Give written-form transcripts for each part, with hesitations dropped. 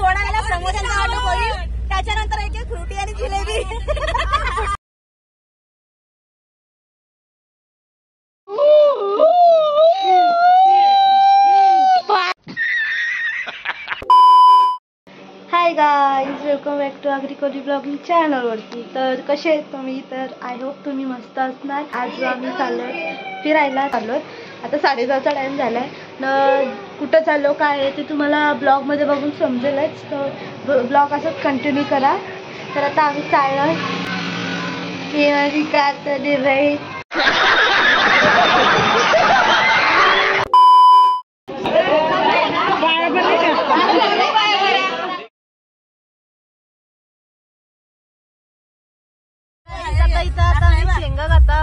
थोडा वेळा समोसांचा वाटप होईल, त्याच्यानंतर एक फ्रुटी आणि jalebi. Hi guys, welcome back to अग्रिकोली ब्लॉगिंग चॅनलवरती. तर कसे आहेत तुम्ही? तर आय होप तुम्ही मस्त असणार. आज आम्ही चाललोय फिरायला. आता 7:30चा टाइम झालाय न. कुठं चाललो काय आहे ते तुम्हाला ब्लॉगमध्ये बघून समजेलच, तर ब्लॉग असंच कंटिन्यू करा. तर आता आम्ही चाललोय रे. इथं आता आम्ही शेंगा खाता.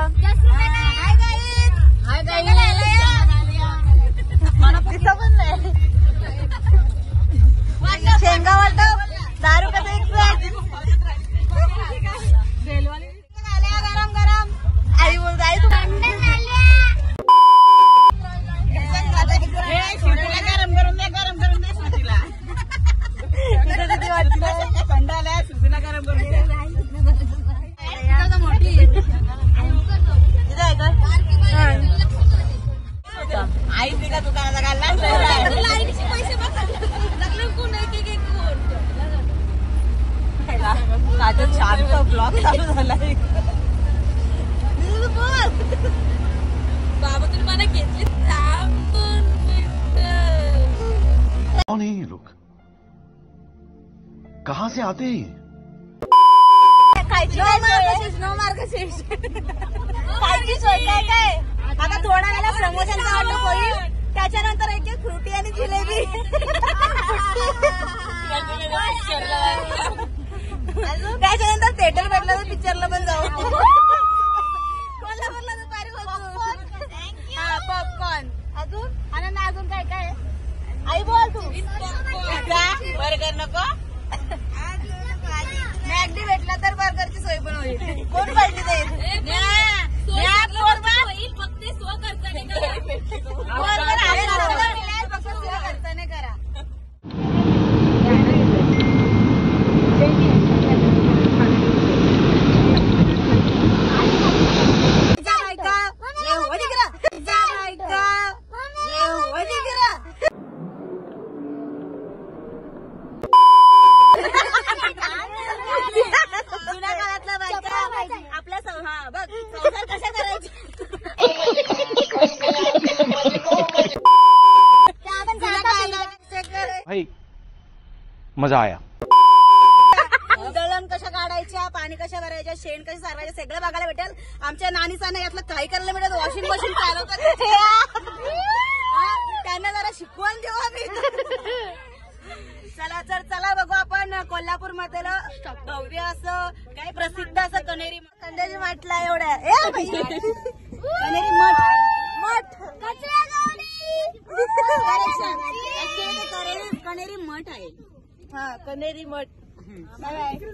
शेंगा वाटप 10 रुपयाचं एक प्लेट. गरम गरम आई बोलते आई तू गरम करून दे, गरम करून दे सुटीला. किती वाटतं थंड आल्या सुटीला गरम करून दे. आई तिला दुकानाचा घालला छान ब्लॉग चालू झालाय. बाबा तुम्ही मला घेतली. कौन है ये लोग? कहाँ से आते हैं? नो मार्गशीर्ष खायची सोय काय काय. आता थोडा वेळा समोसांचा वाटप होईल, त्याच्यानंतर एक फ्रुटी आणि जिलेबी. त्याच्यानंतर थिएटर भेटलं तर पिक्चरला पण जाऊ. कोल्हापूरला दुपारी पॉपकॉर्न. अजून आणि अजून काय काय आई बोल तू. बर्गर नको. मॅगडी भेटला तर बर्गरची सोय पण होईल. कोण पाहिजे ते फक्त स्वखर्चाने करा. जुन्या काळातला बायका आपल्या बघ संसार कशा करायचे. भाई मजा आया. दळण कशा काढायच्या, पाणी कशा भरायच्या, शेण कशा सारवायच्या सगळं बघायला भेटेल. आमच्या नानीचा नाही यातलं काही करायला भेटेल. वॉशिंग मशीन चालवतात त्यांना जरा शिकवण देऊ आम्ही. चला तर चला बघू आपण कोल्हापूर मध्ये भव्य असं काय प्रसिद्ध असं कनेरी कंडेरी मठला एवढ्या कनेरी मठ कनेरी मठ आहे. हा कनेरी मठ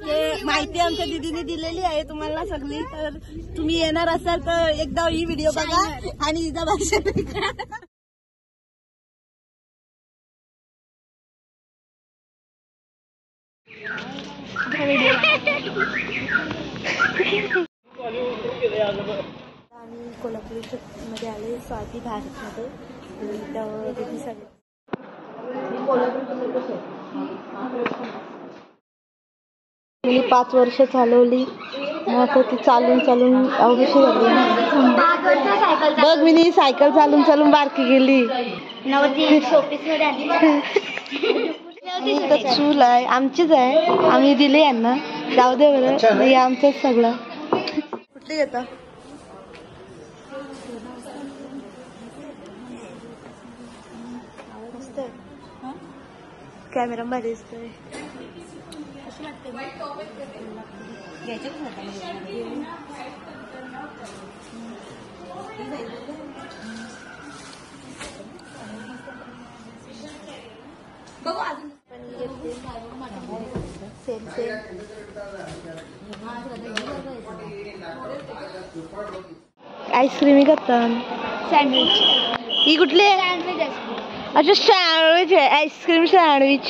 हे माहिती आमच्या दीदीने दिलेली आहे तुम्हाला सगळी. तर तुम्ही येणार असाल तर एकदा ही व्हिडिओ बघा आणि हिचा भाषण. आम्ही कोल्हापूर मध्ये आले स्वाती भारतमध्ये. मी 5 वर्ष चालवली, आता ती चालून अवघी झाली. बघ मी सायकल चालून बारकी गेली. चूल आहे आमचीच आहे, आम्ही दिले यांना. जाऊ दे बरं, हे आमचंच सगळं. कुठली घेता मस्त कॅमेरा मध्ये दिसतोय. बघू अजून सेम आईस्क्रीम करता. सँडविच ही कुठली आहे? अच्छा सँडविच आहे, आईस्क्रीम सँडविच.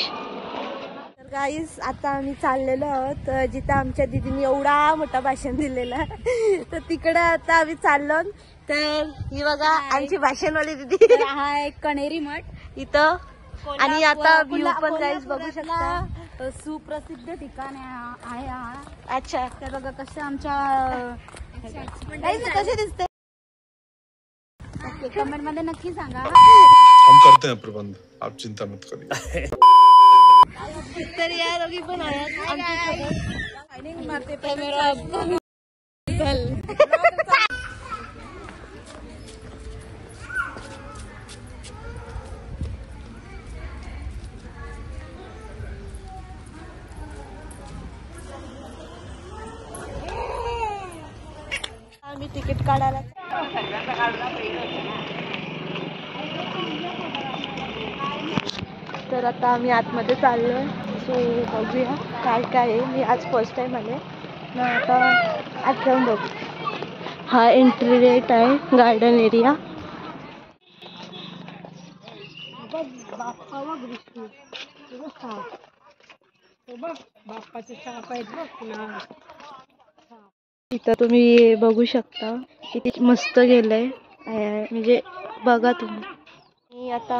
गाईस आता आम्ही चाललेलो आहोत जिथं आमच्या दीदीने एवढा मोठा भाषण दिलेला तर तिकडे आता आम्ही चाललो. तर ही बघा आमची भाषणवाली दीदी. हा एक कणेरी मठ इथं आणि आता व्ह्यू पण गाईस बघू शकता. सुप्रसिद्ध ठिकाण आहे हा. अच्छा तर बघा कसं आमच्या कसे दिसते कमेंट मध्ये नक्की सांगा. हम करते हैं प्रबंध, आप चिंता मत करिए. तर या दोघी पण आहेत आमच्यासोबत. मारते कॅमेरा. आम्ही तिकीट काढायला तर आता आम्ही आतमध्ये चाललोय. सो बघूया काय काय आहे. मी आज फर्स्ट टाइम आले ना. आता आत जाऊन बघू. हा एंट्री गेट आहे गार्डन एरिया. इथं तुम्ही बघू शकता किती मस्त गेलंय. म्हणजे बघा तुम्ही. मी आता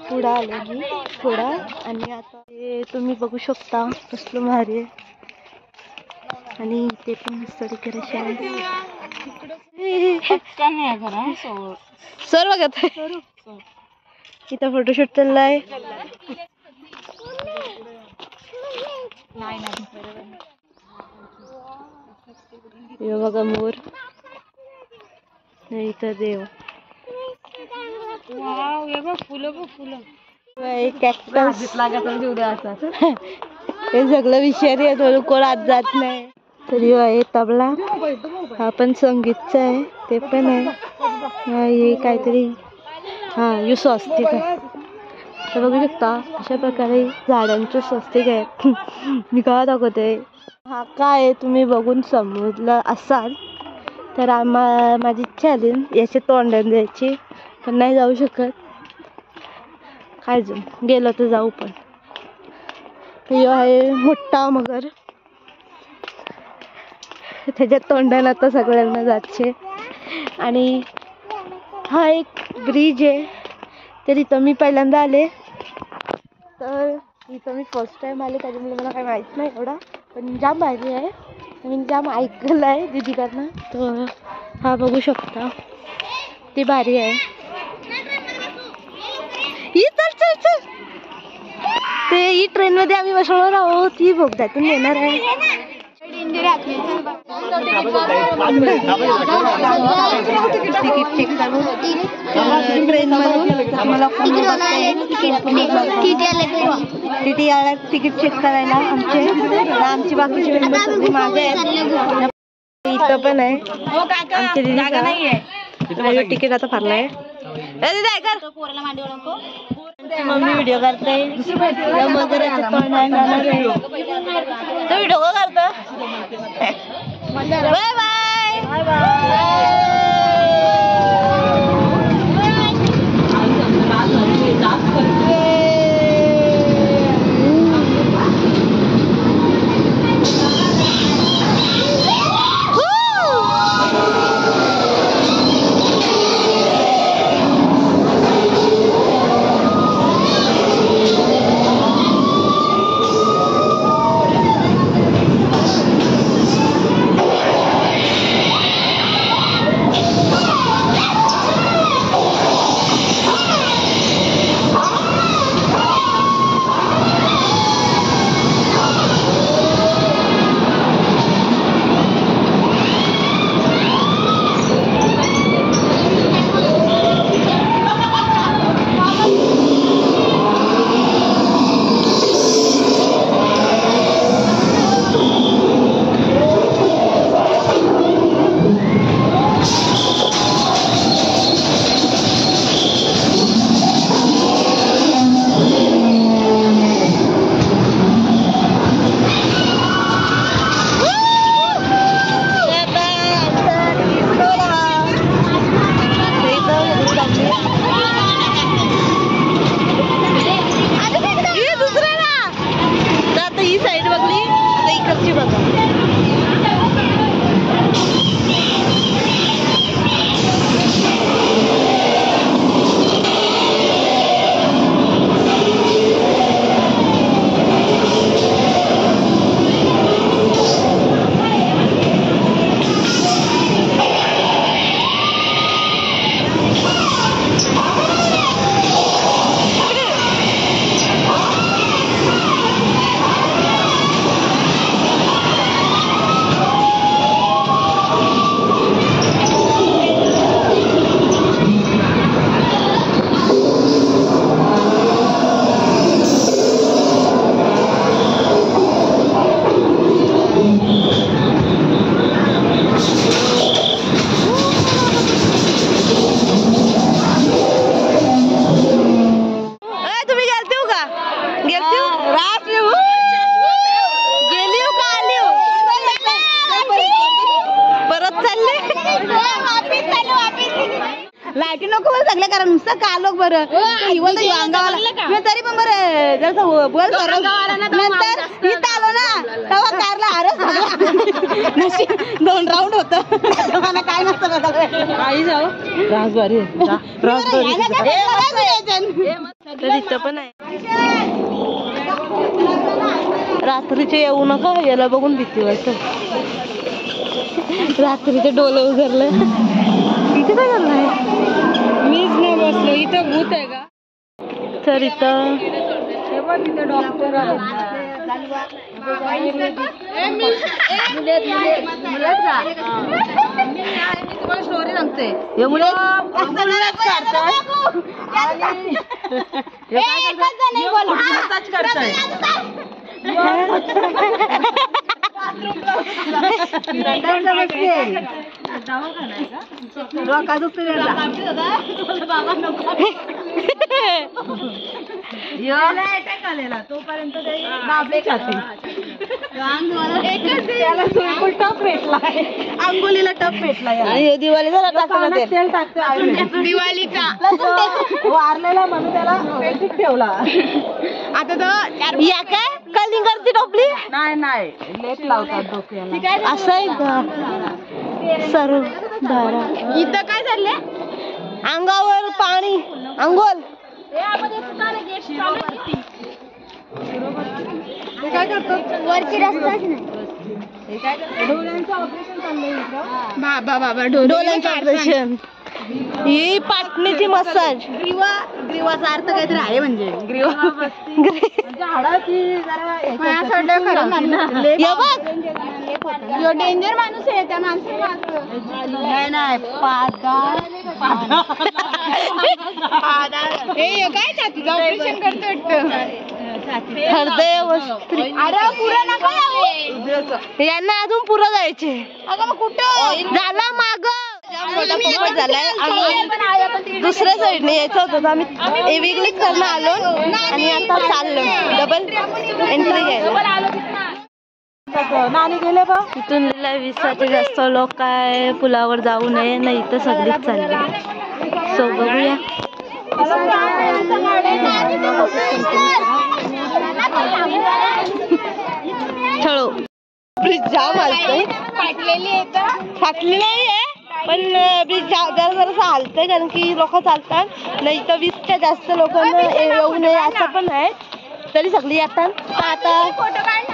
पुढं आले मी थोडा आणि आता ते तुम्ही बघू शकता कसलं भारी आहे. आणि ते पण मस्त डेकोरेशन आहे. सर बघत इथं फोटोशूट चाललाय. हे बघा मोर. इथं देव. कॅक्टस हे सगळं विषारी आहे. कोण आत जात नाही. तरी आहे तबला. हा पण संगीतचा आहे. ते पण आहे. हे काहीतरी हा यू स्वस्तिक आहे. तर बघू शकता अशा प्रकारे झाडांचे स्वस्तिक आहे. मी काय दाखवते. हा काय तुम्ही बघून समजलं असाल तर माझी इच्छा आली याचे तोंडाने द्यायची पण नाही जाऊ शकत. काय जण गेलो तर जाऊ. पण हे आहे मोठा मगर. त्याच्या तोंडाने आता सगळ्यांना जायचे. आणि हा एक ब्रिज आहे. तर इथं मी पहिल्यांदा आले. तर इथं मी फर्स्ट टाइम आले त्याच्यामुळे मला काही माहीत नाही एवढा. पण जाम भारी आहे. मी जाम ऐकलं आहे दीदीकडनं. तर हा बघू शकता ती भारी आहे. ही चल चल चल. ते ही ट्रेन मध्ये आम्ही बसवणार आहोत. ही बोगद्यातून येणार आहे. तिकीट चेक करू ट्रेन मधून आम्हाला टीटी आला तिकीट चेक करायला. आमची बाकीची मेंबर्स मागे आहेत. इथं पण आहे आमची दीदी. तिकीट आता भरलाय. मम्मी व्हिडिओ करते. व्हिडिओ करतो. Bye bye bye. गेली हो का आली हो परत चालले लाईटी नको बरं सगळं करा नुसतं कालोक बरं अंगावाला मी तरी पण बरं जसं बोल नंतर इथं आलो ना तेव्हा कारला अरे 2 राऊंड होतं तेव्हा काय नसतं काही जाऊ राजबारी तर इथं पण आहे रात्रीचे येऊ नका याला बघून भीती वाटत रात्रीचे डोलं उघडलं इथे काय झालं आहे मीच नाही बसलो इथं भूत आहे का तर इथं डॉक्टर तुम्हाला स्टोरी सांगते तोपर्यंत टप पेटला अंगोलीला टप पेटला दिवाळीचा तेल टाकतो दिवाळीचा वारलेला म्हणून त्याला ठेवला आता तर या काय कलिंगरची टोपली नाही लेप लावतात डोक्याला असं आहे का सर्व धारा इथं काय झालंय अंगावर पाणी अंघोल काय करतो वरची रस्ताच नाही डोळ्यांचं ऑपरेशन चाललंय बाबा डोळ्यांचं ऑपरेशन ही पाटणीची मसाज ग्रीवाचा अर्थ काहीतरी आहे म्हणजे डेंजर माणूस आहे त्या माणसाला नाही काय छातीचं ऑपरेशन करतो हृदय यांना अजून पुरं जायचे कुठं झाला माग झालाय आणि दुसऱ्या साईडने यायचं होतं आम्ही वेगळी करणं आलो आणि आता चाललो डबल एंट्री घ्यायला नानी गेले बा इथून 20साठी जास्त लोक काय पुलावर जाऊ नये नाही तर सगळीच चालले सो बघूया चलो ब्रिज जाम आलतोय फाटली नाहीये पण ब्रिज जरा हालतंय कारण की लोक चालतात नाही तर 20च्या जास्त लोकांना येऊ नये असं पण आहे तरी सगळी येतात आता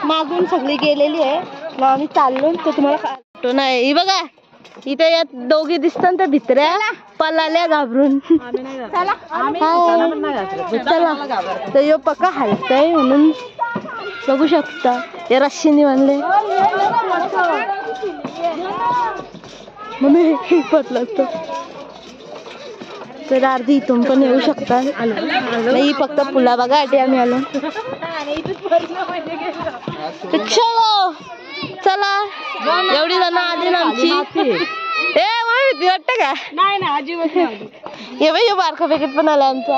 मागून सगळी गेलेली आहे मग आम्ही चाललो तर तुम्हाला फोटो नाही ही बघा इथे या दोघी दिसतात त्या भित्र्या पलाल्या घाबरून चला तर यो पक्का हलतय म्हणून बघू शकता या रश्शीने बांधले म्हणून पटलं तर अर्धी इथून पण येऊ शकता नाही फक्त पुला बघा आम्ही आलो चलो चला एवढी जण आली ना आमची ए भीती वाटत का नाही ना अजिबात हे बाई हे बारका पॅकेट पण आला आमचा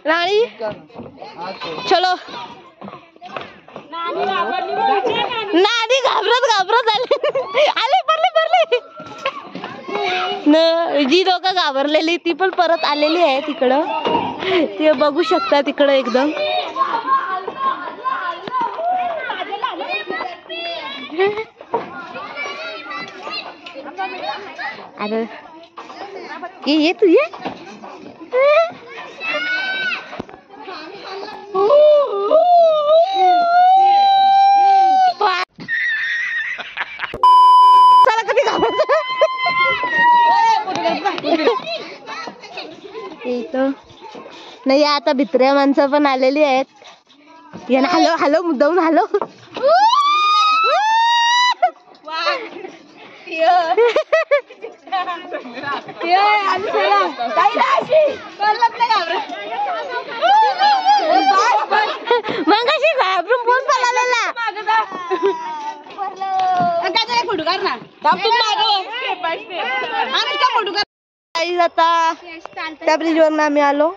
राणी चलो नानी घाबरत आले पडले न जी लोक घाबरलेली ती पण परत आलेली आहे तिकडं ते बघू शकता तिकडं एकदम अरे ये तू ये चला कधी घाबरत नाही आता भित्र्या माणसं पण आलेली आहेत याना हॅलो हॅलो मुद्दाऊन हॅलो मग कशी घाबरून फोन पळालेला फोटो काढ ना आता त्या ब्रिज वरून आम्ही आलो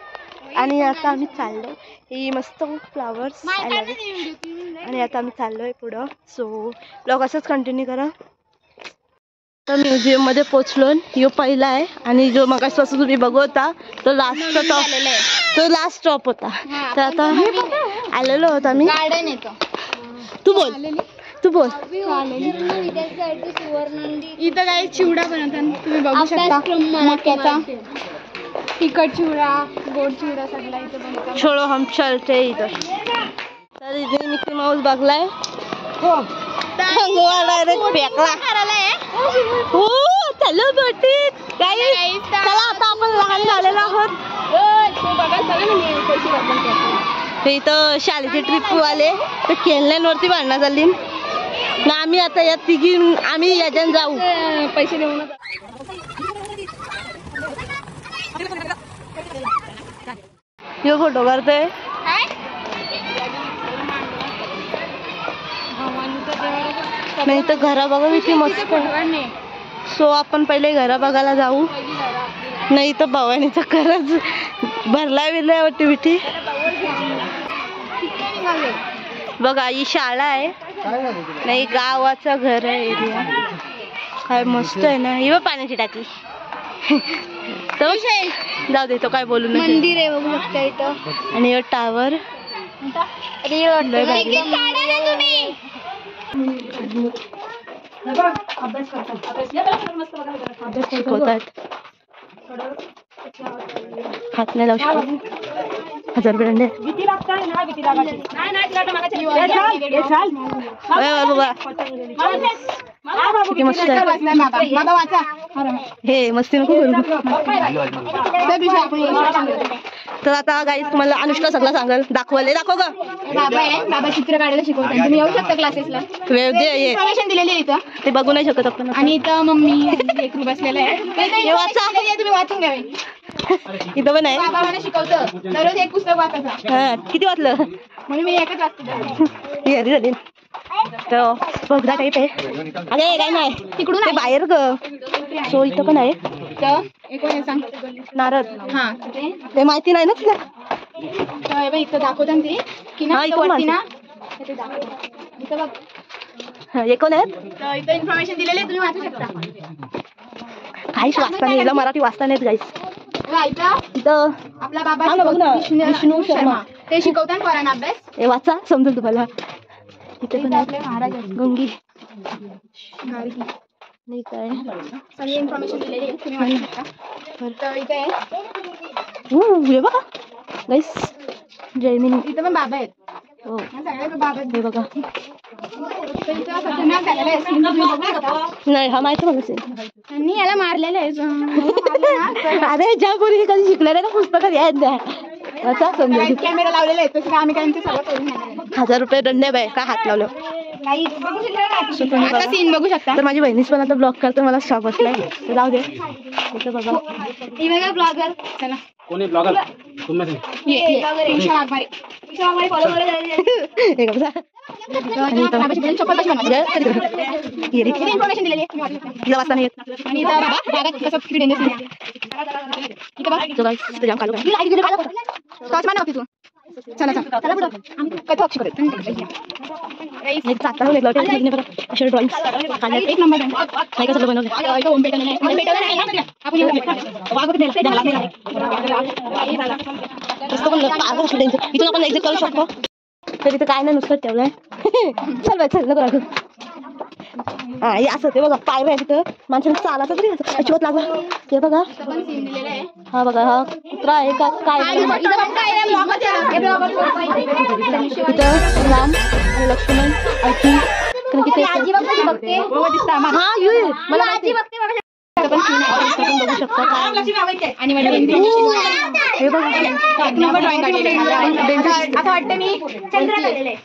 आणि आता आम्ही चाललो, ही मस्त फ्लावर्स आणि आता आम्ही चाललोय पुढं. सो ब्लॉग असंच कंटिन्यू करा. तर म्युझियम मध्ये पोचलो. यो पहिला आहे आणि जो मगासपासून तुम्ही बघवता तो लास्ट स्टॉप होता. तर आता आलेलो होता आम्ही. तू बोल. इथं काही चिवडा बनवतात तुम्ही बघू शकता. मक्याचा तिखट चिवडा, गोड चिवडा सगळा इथं बनवतात. छोड़ो हम चलते इधर. तर इथे मिकी माऊस बघलाय. डायरेक्ट फेकला. हो चलो बोटीत. चला आता आपण लहान झालेलो आहोत. इथं शाळेची ट्रिप आले तर खेळण्यांवरती भांडणं झाली ना. आम्ही आता या तिघी आम्ही याच्यात जाऊ. पैसे देऊन यो फोटो करतोय. नाही तर घरा बघा किती मस्त आहे. सो आपण पहिले घरा बघायला जाऊ. नाही तर भवानीचा खरंच भरला विरलाय वाटते बिठी. बघा ही शाळा आहे. नाही गावाचं घर आहे एरिया. काय मस्त आहे ना. ही बघ पाण्याची टाकी. तर जाऊ दे तो काय बोलू नये. मंदिर आहे बघू शकता इथं. आणि यो टावर शिकवतात. हात नाही लावू शकत. 1000 रुपये दंड. किती मस्त आहे. हे मस्ती नको करू. तर आता गाईस तुम्हाला अनुष्का सगळं सांगाल. दाखव ग. बाबा चित्र काढायला शिकवतात. तुम्ही येऊ शकता क्लासेसला. वेळ दे. इन्फॉर्मेशन दिलेली आहे इथं. ते बघू नाही शकत आपण. आणि इथं मम्मी लेकरू बसलेलं आहे. तुम्ही वाचून घ्यावे. इथं पण आहे. बाबा मला शिकवतं दररोज एक पुस्तक वाचायचं. हा किती वाचलं. म्हणून मी एकच वाचते. झाली तर बघा टाईप आहे. अरे काय नाही तिकडून ते बाहेर ग. सो इथं पण आहे. सांग नारद. हा ते माहिती नाही ना तुला. तर इथं दाखवतात ते की ना वरती ना ते दाखवतात. इथं बघ हे कोण आहेत. तर इथं इन्फॉर्मेशन दिलेली आहे. तुम्ही वाचू शकता. काहीच वाचता नाही. मराठी वाचता नाहीत गाईस. इथं आपला बाबा विष्णू शर्मा ते शिकवतात पोरांना अभ्यास. हे वाचा समजेल तुम्हाला. इथे पण आपले महाराज गंगी गावी नाही काय सगळी इन्फॉर्मेशन दिलेली आहे. तुम्ही वाचू शकता. तर इथे हे बघा गाईस. जयमिनी. इथं पण बाबा आहेत. हो सगळे बाबा आहेत. हे बघा. तर इथं खतरनाक झालेलं आहे. तुम्ही बघू शकता. नाही हा माहिती मला. त्यांनी याला मारलेलं आहे. अरे ज्या पोरी कधी शिकलेल्या ना पुस्तकात यायच नाही. वाचा समजेल. कॅमेरा लावलेला आहे. तसं आम्ही त्यांचे सगळं करून घेणार. 1000 रुपये दंड बाय काय हात लावलं. आता सीन बघू शकता. तर माझी बहिणीच पण आता ब्लॉग करते. मला स्टॉप बसलाय. तर जाऊ दे. इथं बघा. ही बघा ब्लॉगर. चला कोणी ब्लॉगर तुम्ही ईशा वाघमारे. ईशा वाघमारे फॉलो करायला. हे बघा. चप्पल कशी बनवायची इन्फॉर्मेशन दिलेली आहे. तिला वाचता नाही येत. आणि इथं बाबा बागा कसं किती डेंजर आहे. इथं बघा इथं जाम काढू. टॉर्च मार नव्हती तू. चला चला चला पुढं. आम्ही कधी अक्षर करत एक चाकता घेतला होता. अशा ड्रॉइंग काढल्या. एक नंबर नाही कसं बनवलं. होम भेटलं नाही. आपण इथून आपण एक्झिट करू शकतो. तर इथं काय नाही नुसतं ठेवलंय. चल बाय चल नको राखू. हा हे असं ते बघा पायऱ्या आहे तिथं. माणसाने चालायचं तरी अजिबात लागला. ते बघा. हा बघा हा कुत्रा आहे का काय. तिथं राम आणि लक्ष्मण अति हा यू मला बघू शकता. आणि हे बघा असं वाटतं मी चंद्रात आलेलं आहे.